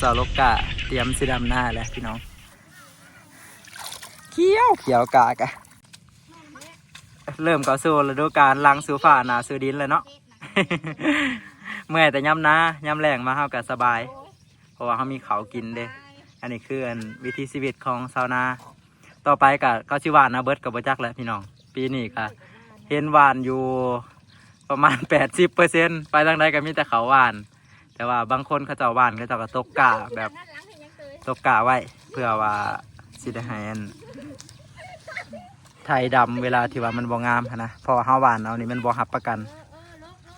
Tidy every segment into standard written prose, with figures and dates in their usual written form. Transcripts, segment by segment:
เจ้าลกกะเตรียมสีดำหน้าแล้วพี่น้องเขียวกากะเริ่มเข้าสู่ฤดูกาลลังสู่ฟ้าหนาสู่ดินเลยเนาะ เมื่อแต่ย่ำนะย่ำแรงมาเฮาก็สบายเพราะว่าเขามีเขากินเด้อันนี้คือวิถีชีวิตของชาวนาต่อไปก็เขาชื่อหวานนะเบิร์ดกับบ่จักแหละพี่น้องปีนี้ก็เห็นหวานอยู่ประมาณ 80%ไปทางใดก็มีแต่เขาหวานแต่ว่าบางคนเขาเจ้าหวานเขาเจ้าก็ตกกะแบบตกกะไว้เพื่อว่าสิได้ให้ไทยดำเวลาที่ว่ามันบ่งามนะเพราะว่าเฮาหวานเอานี่มันบ่รับประกัน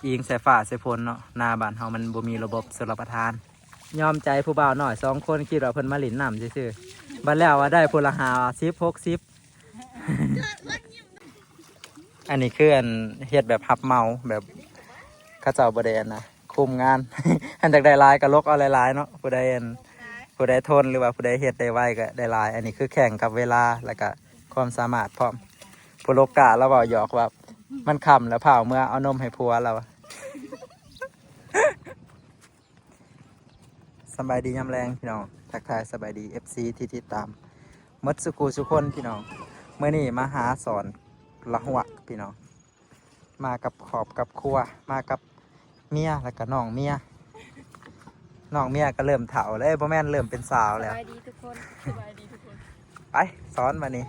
อิงใส่ฟ้าใส่ฝนเนาะนาบ้านเฮามันบ่มีระบบชลประทานยอมใจผู้บ่าวหน่อย2 คนคิดว่าเพิ่นมาหลินน้ำซื่อๆบัดแล้วว่าได้พลหา10-60 อันนี้คือเฮ็ดแบบหับเมาแบบเข้าเจ้าบ่ได้นะคุมงาน อันจากได้ลายก็ลกเอาหลายๆเนาะผู้ใดทนหรือว่าผู้ใดเฮ็ดได้ไวก็ได้ลายอันนี้คือแข่งกับเวลาแล้วก็ความสามารถพร้อมผู้ลกกะแล้วเว้าหยอกว่ามันค่ำแล้วเผาเมื่อเอานมให้ผัวเราสบายดียามแรงพี่น้องทักทายสบายดี FC ที่ติดตามมดสุกูสุคนพี่น้องเมื่อนี้มาหาสอนละหัวพี่น้องมากับขอบกับครัวมากับเมียแล้วก็น้องเมียก็เริ่มเฒ่าแล้วพ่อแม่นเริ่มเป็นสาวแล้วสบายดีทุกคนไปสอนมานี่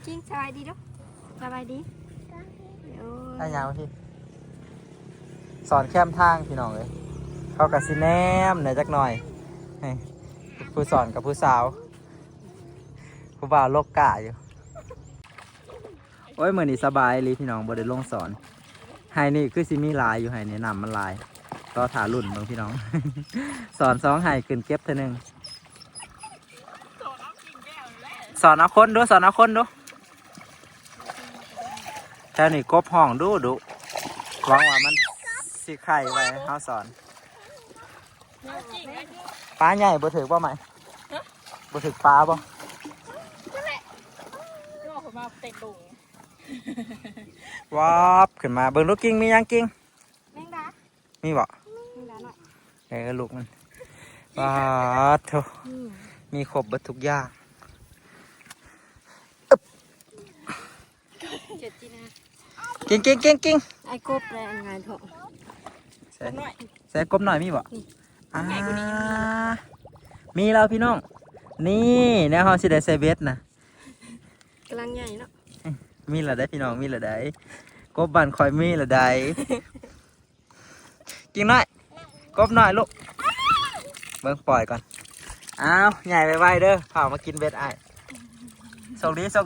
จริงสบายดีลูกสบายดีได้ยาวที่สอนแคมทางพี่น้องเลยเขากับซีแนมหน่อยจักหน่อยผู้สอนกับผู้สาวผู้บ่าวโลกกะอยู่โอ้ยเหมือนนี่สบายเลยพี่น้องบ่ได้ลงสอนไฮนี่คือซิมีลายอยู่ไฮนี่นำมันลายก็ถาลุ่นบางพี่น้อง สอน2 ไฮขึ้นเก็บเท่านึงสอนเอาคนดูแถวนี้กบห้องดูหวังว่ามันสิไข่ไว้เฮาสอนปลาใหญ่บ่ถือบ่ไหมบ่ถือปลาบ่ว้าบขึ้นมาเบิ่งลูกกิ้งมียังกิ้งแมงดามีบ่ลูกมันว้าโถมีครบเบิดทุกอย่างกิ้งไอ้กบแรงงานเถอะใส่กบหน่อยมีบ่มีแล้วพี่น้องนี่แนวเฮาสิได้ใส่เบ็ดนะกำลังใหญ่เนาะมีละได้พี่น้องมีละได้กบบ้านคอยมีละได้กิ้งน้อยกบหน่อยลูกเบิ่งปล่อยก่อนอ้าวใหญ่ไวๆเด้อพามากินเบ็ดอ้ายส่งดีจ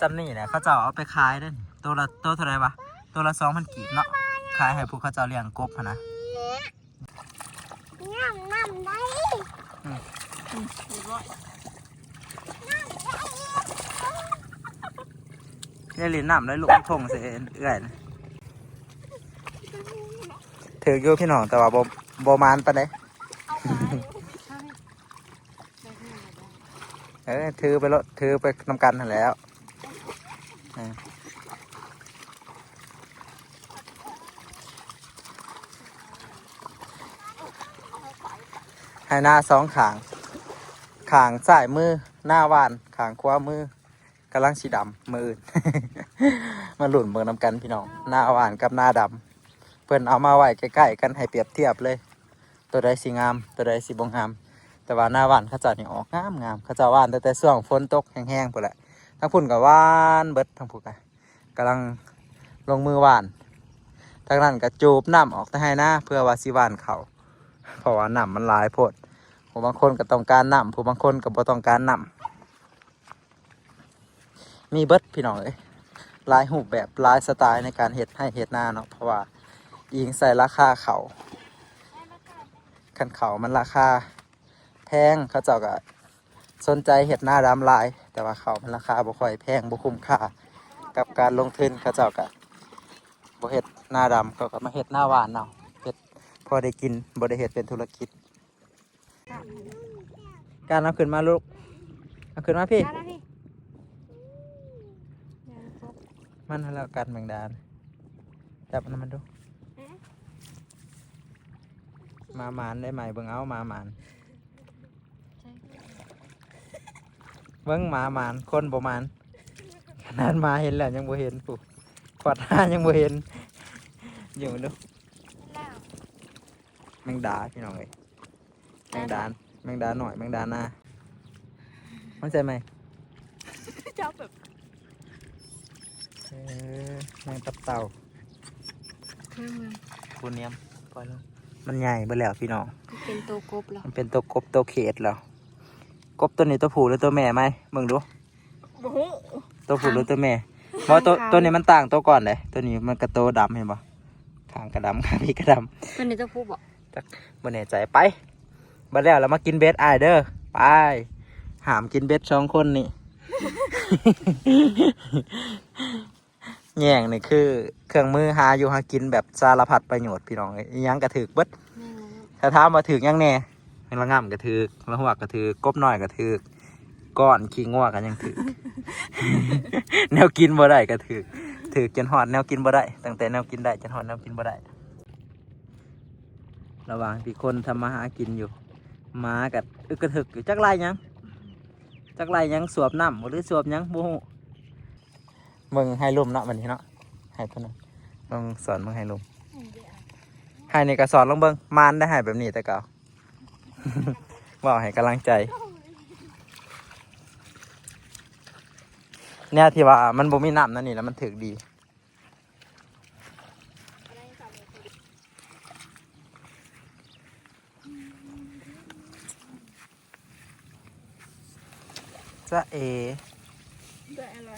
ำนี่นะเขาเจ้าเอาไปขายได้ตัวเท่าไรวะตัวละ2,000 กีบเนาะขายให้พวกเขาเจ้าเลี้ยงกบนะน้ำได้นี่ลิ้นน้ำได้ลูกทงเสียเอื่อยนะถืออยู่พี่น้องแต่ว่าโบมานปะเนี่ยถือไปแล้วถือไปนำกันแล้วให้หน้า2 ขางซ้ายมือหน้าว่านขางขวามือกำลังสีดำมืออื่น มาหลุ่นเบิ่งนำกันพี่น้องหน้าว่านกับหน้าดำเพิ่นเอามาไว้ใกล้ๆกันให้เปรียบเทียบเลยตัวใดสีงามตัวใดสีบ่งามแต่ว่าหน้าว่านเขาเจ้านี่ออกงามเขาเจ้าว่านแต่ช่วงฝนตกแห้งๆพุ่นแหละทั้งพุ่นกับว่านเบิดทั้งพุ่นกำลังลงมือว่านทางนั้นก็จูบน้ำออกแต่ให้หน้าเพื่อว่าสิว่านเขาเพราะว่าน้ำมันหลายโพดผู้บางคนก็ต้องการน้ำผู้บางคนก็บ่ต้องการน้ำมีเบิดพี่น้องเอ้ยหลายรูปแบบหลายสไตล์ในการเฮ็ดให้เฮ็ดหน้าเนาะเพราะว่ายิงใส่ราคาเขาคันเขามันราคาแพงเขาเจ้าก็สนใจเฮ็ดหน้าดำลายแต่ว่าเขามันราคาบ่ค่อยแพงบ่คุ้มค่ากับการลงทุนเขาเจ้าก็บ่เฮ็ดหน้าดำเขาก็มาเฮ็ดหน้าหวานเอาเฮ็ดพอได้กินบ่ได้เฮ็ดเป็นธุรกิจการเอาขึ้นมาลูกเอาขึ้นมาพี่มันแล้วกันแมงดาจับมันดู มาหมานได้ไหมเบิ่งเอามาหมาน ใช่ เบิ่งมาหมานคนบ่หมานขนาดมาเห็นแล้วยังบ่เห็นปุ๊ขอดหายังบ่เห็นอยู่ดู แล้ว แมงดาพี่น้องเอ้ยแมงดาหน่อยแมงดาหน้ามันใจไหม เจ้าแบบ แมงตับเต่า เพิ่มมา คูเนียมปล่อยลงมันใหญ่เบ่แล้วพี่น้อง เป็นตัวกบเหรอ มันเป็นตัวกบตัวเขตแล้วกบตัวนี้ตัวผู้หรือตัวแม่ไหมมึงดู โอ้โห ตัวผู้หรือตัวแม่เพราะตัวนี้มันต่างตัวก่อนเลยตัวนี้มันกระโตดำเห็นปะขางกระดำขางพี่กระด ตัวนี้ตัวผู้บอก ำจักบ่แน่ใจไปบัดแล้วเรามากินเบสไอายเด้อไปหามกินเบส2 คนนี่ แย่งนี่คือเครื่องมือหาอยู่หากินแบบสารพัดประโยชน์พี่น้องอิหยังกระถือเบิด แม่งแล้ว ถ้าถามมาถือยังแน่ละง่ำกระถือละหัวกระถือกบน้อยกระถือก้อนขี้งัวกันยังถือ แนวกินบ่ได้กระถือจนหอดแนวกินบ่ได้ตั้งแต่แนวกินได้จนหอดแนวกินบ่ได้ระหว่างที่คนทำมาหากินอยู่หมากัดอึกกระถึกอยู่จักไรยังสวบน้ำหรือสวบยังบูฮูมึงให้ลุ่มเนาะมันนี้เนาะให้เท่านั้นลองสอนมึงให้ลุ่มให้นี่ก็สอนลองเบิ้งมานได้ให้แบบนี้แต่เก่า บอกให้กำลังใจเนี่ยที่ว่ามันบ่มีน้ำนั่นนี่แล้วมันถึกดีจะเอ ตัวอะไร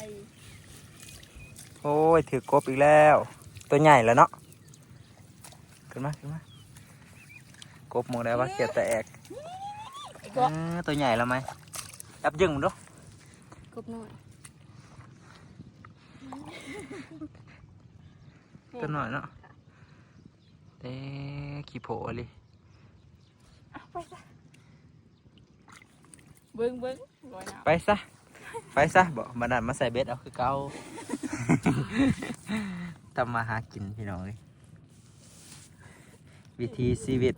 โอ้ยถือกบอีกแล้วตัวใหญ่แล้วเนาะขึ้นมากบมองได้ว่าเกียดแต่แอกตัวใหญ่แล้วไหมจับยึงมันดู กบน้อย ตัวหน่อยเนาะเต้ขี้โผล่เลย เบิ้งลอยน้ ไปซะบอกมาดันมาใส่เบ็ดเอาคือเก่า ทำมาหากินพี่น้องเลยวิธีชีวิต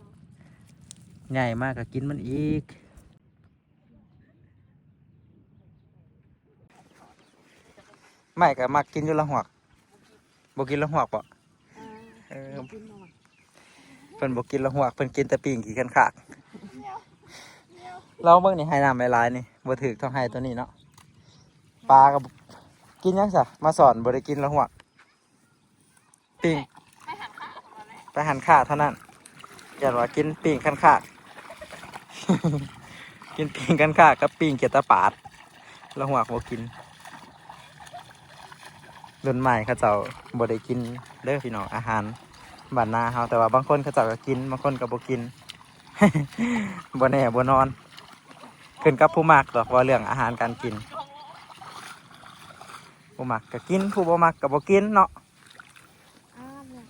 ใหญ่มากก็กินมันอีกไม่ก็มักกินอยู่ละหวกบ่กินละหวกปะ ำกินหน่อย เพิ่นบ่กินละหวกเพิ่นกินแต่ปิ้งกี่กันขากเราเบิ่งนี่ให้น้ำหลายๆนี่บ่ถึกต้องให้ตัวนี้เนาะปลาก็กินยังซะมาสอนบ่ได้กินละหวกปิ้งไปหันขาเท่านั้นอย่าว่ากินปิ้งคันขาก กินปิ้งคันขากกับปิ้งเกียดตาปาดละหวกบ่กินรุ่นใหม่เขาเจ้าบ่ได้กินเด้อพี่น้องอาหารบ้านนาเฮาแต่ว่าบางคนเขาเจ้าก็กินบางคนก็บ่กิน บ่แน่บ่นอนขึ้นกับผู้มักดอกว่าเรื่องอาหารการกินผู้มักก็กินผู้บ่มักก็บ่กินเนาะ เนี่ย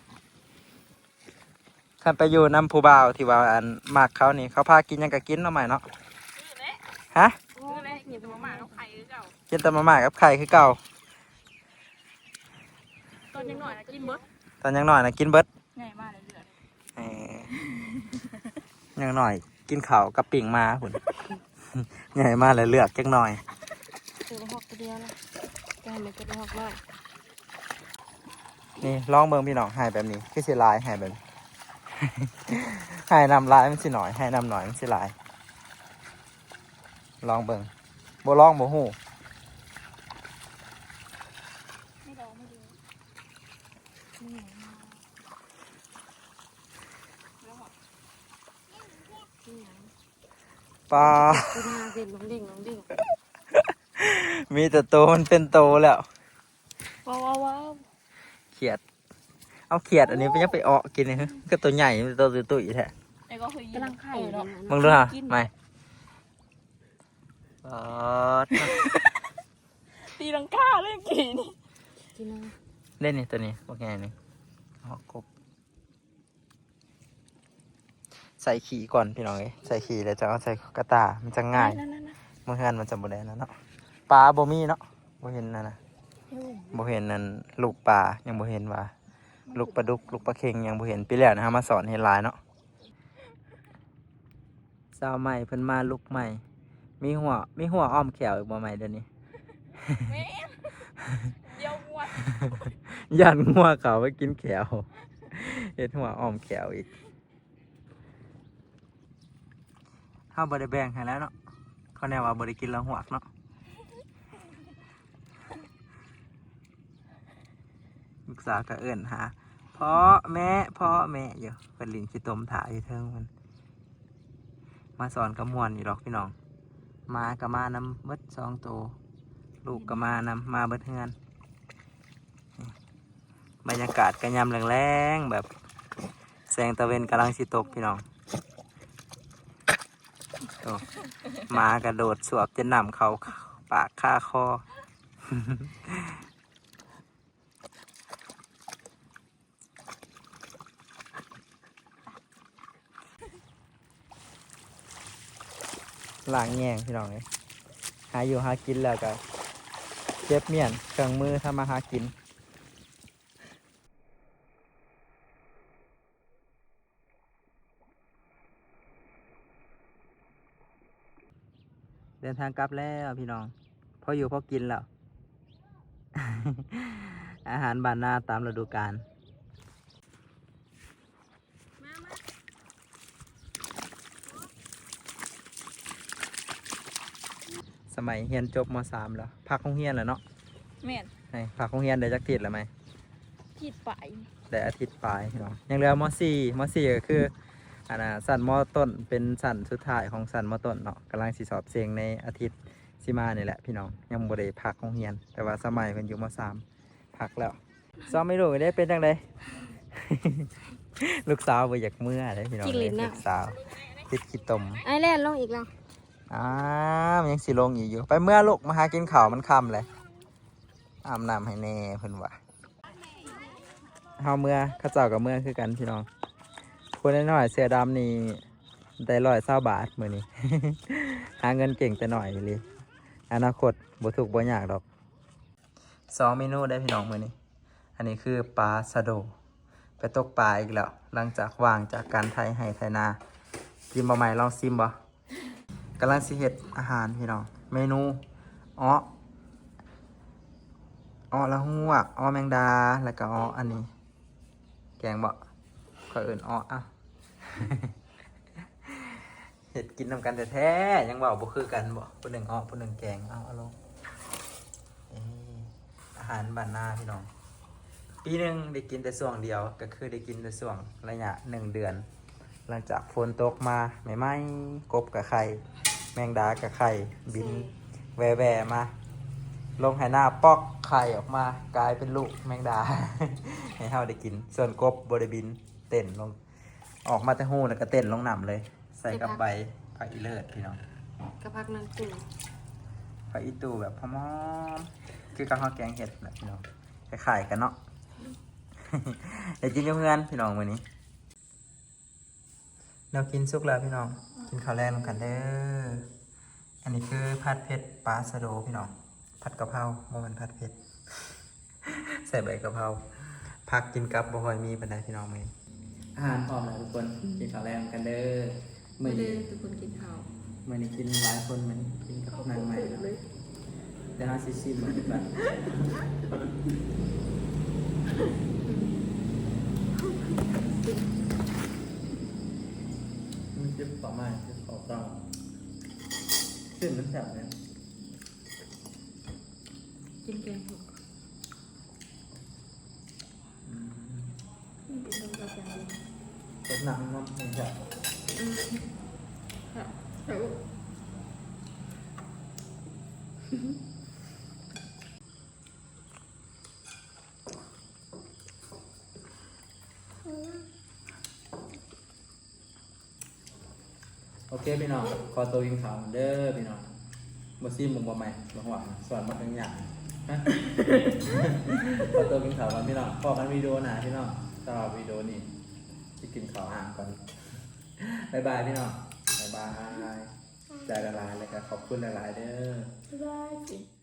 คันไปอยู่นำผู้บ่าวที่ว่าอันมักเขานี่เขาพากินหยังก็กินเนาะใหม่เนาะฮะ โอ้ยกินมาม่าแล้วไข่เก่า กินแต่มาม่ากับไข่คือเก่า ตอนยังหน่อยนะกินเบิ้ง ตอนยังน้อยน่ะกินเบิด ใหญ่มากเลยเลือด เอ้ยยังน้อยกินข้าวกับปิ่งมาหุ่น ใหญ่มาเลยเลือกจักหน่อย ตัวหอกตัวเดียวละแกเลยตัวหอกเลย นี่ลองเบิ่งพี่น้องให้แบบนี้คือสิลายให้แบบนี้ ให้นำลายมันสิหน่อยให้นำหน่อยมันสิลายลองเบิ่งบ่ลองบ่ฮู้ ไม่ดองไม่ดีนี่แล้วหอกนี่ไง ปลา ตัวหน้าเด่นลงดิ่ง มีแต่โตมันเป็นโตแล้ว ว้าว เขียดเอาเขียดอันนี้ไปยังไปเออกินเลยฮึก็ตัวใหญ่มันตัวตุ้ยๆแท้ ไอ้ก็เคยกำลังไข่เนาะ มึงดูฮะไม่ปอด ตีลังกาเล่นกี่นี่กินนะ เล่นนี่ตัวนี้พวกไงนี่หอกกบใส่ขี่ก่อนพี่น้องเอ้ยใส่ขี่แล้วจะเอาใส่กระตามันจะง่ายเมื่อกันมันจะบ่ได้นะเนาะปลาบ่มีเนาะบ่เห็นนะนะบ่เห็นนั่นลูกปลายังบ่เห็นว่าลูกปลาดุกลูกปลาเค็งยังบ่เห็นปีแล้วนะฮะมาสอนเห็นหลายเนาะ สาวใหม่เพิ่นมาลุกใหม่ มีหัวอ้อมแขวอีกบ่ใหม่เดี๋ยวนี้ แม่เดี๋ยวงวด ยันงัวเขาไปกินแขวเฮ็ดหัวอ้อมแขวอีกเฮาบ่ได้แบ่งให้แล้วเนาะเขาแน่ว่าบ่ได้กินแล้วหวกเนาะลูกสาวก็เอิ้นหาพ่อแม่อยู่เพิ่นลินสิต้มถ่าอยู่เทิงมันมาสอนกระมวลอยู่ดอกพี่น้องมาก็มานำเบิด2ตัวลูกก็มานำมาเบิดเฮือนบรรยากาศกระยำแรงๆแบบแสงตะเวนกำลังสิตกพี่น้องโอ้มากระโดดสวบจะนำเขาปากค่าคอ หลังแง่งพี่น้องเลยหาอยู่หากินแล้วก็เจ็บเมียนเครื่องมือทำมาหากินเดินทางกลับแล้วพี่น้องพออยู่พอกินแล้ว อาหารบ้านนาตามฤดูกาลสมัยเฮียนจบม.3 แล้วพักโรงเรียนแล้วเนาะ แม่น พักโรงเรียนได้จักทิศแล้วไหม ผิดไป ได้อาทิตย์ปลายพี่น้องยังเหลือม.4ก็คืออันน่ะสั้นม.ต้นเป็นสั้นสุดท้ายของสั้นม.ต้นเนาะกำลังสิสอบเสียงในอาทิตย์สิมานี่แหละพี่น้องยังบ่ได้พักโรงเรียนแต่ว่าสมัยเพิ่นอยู่ม.3 พักแล้วซ้อมไม่รู้ได้เป็นจังได ลูกสาวบ่อยากเมื่อเลยพี่น้องลูกสาวติดขี้ตม ไอ้แล่นลงอีกแล้ว มันยังสิลงอีกอยู่ไปเมื่อลูกมาหากินข้าวมันค่ำเลยอาบน้ำให้แน่เพิ่นว่าเฮาเมื่อเขาเจ้ากับเมื่อคือกันพี่น้องคนน้อยๆเสื้อดำนี่ได้120 บาทมื้อนี้ หาเงินเก่งแต่หน่อยเลยอนาคตบ่ถูกบ่ยากดอก2 เมนูได้พี่น้องมื้อนี้อันนี้คือปลาสะโดไปตกปลาอีกแล้วหลังจากว่างจากการไถไร่ไถนากินบ่ใหม่ลองซิมบ่กำลังสิเฮ็ดอาหารพี่น้องเมนูอ้อละหัวกอ้อแมงดาแล้วก็อ้ออันนี้แกงบ่ข้อยเอิ้นอ้ออ่ะ เฮ็ดกินนำกันแท้ๆยังเว้าบ่คือกันบ่ผู้หนึ่งอ้อผู้หนึ่งแกงเอาลงอาหารบ้านนาพี่น้องปีหนึงได้กินแต่ช่วงเดียวก็คือได้กินแต่ช่วงระยะ1 เดือน หลังจากฝนตกมาใหม่ๆกบกับไข่แมงดากับไข่บินแวมาลงไหหน้าปอกไข่ออกมากลายเป็นลูกแมงดา ให้เฮาได้กินส่วนกบบริบินเต้นลงออกมาแต่หูแล้วก็เต้นลงน้ำเลยใส่กับใบผักอีเลิศพี่น้อง กระพักนั่นตู่ ผักอีตูแบบพอมอมคือกับข้าวแกงเห็ดนะพี่น้องคล้ายๆกันเนาะ เดี๋ยวกินกับเพื่อนพี่น้องวันนี้เรากินสุกแล้วพี่น้องกินข้าวแรงกันเด้ออันนี้คือผัดเผ็ดปลาสะโดพี่น้องผัดกะเพราโมมันผัดเผ็ด ใส่ใบกะเพราผักกินกับบ่ค่อยมีปันไดพี่น้องมื้อนี้อาหารพร้อมแล้วทุกคนกินข้าวแรงกันเด้อมื้อนี้ ทุกคนกินข้าว มื้อนี้กินหลายคนมื้อนี้กินกับนางใหม่เนาะเดี๋ยวเราสิชิมมื้อนี้ก่อนมันจะต่อมาจะต่อต่อซึ่งมันแซ่บเนี่ย กินแกงถูก รสน้ำมันแซ่บ ค่ะ โอเคพี่น้องขอตัวกินข้าวเด้อพี่น้องบ่ซิมมึงบ่ใหม่บ่หวังสอนมาทั้งอย่าง ฮะ ขอตัวกินข้าวก่อนพี่น้องพอกันวิดีโอหน้าพี่น้องสำหรับวิดีโอนี้ที่กินข้าวอ่างก่อน บ๊ายบายพี่น้องบ๊ายบายใจละลายเลยครับขอบคุณละลายเด้อ บ๊ายบาย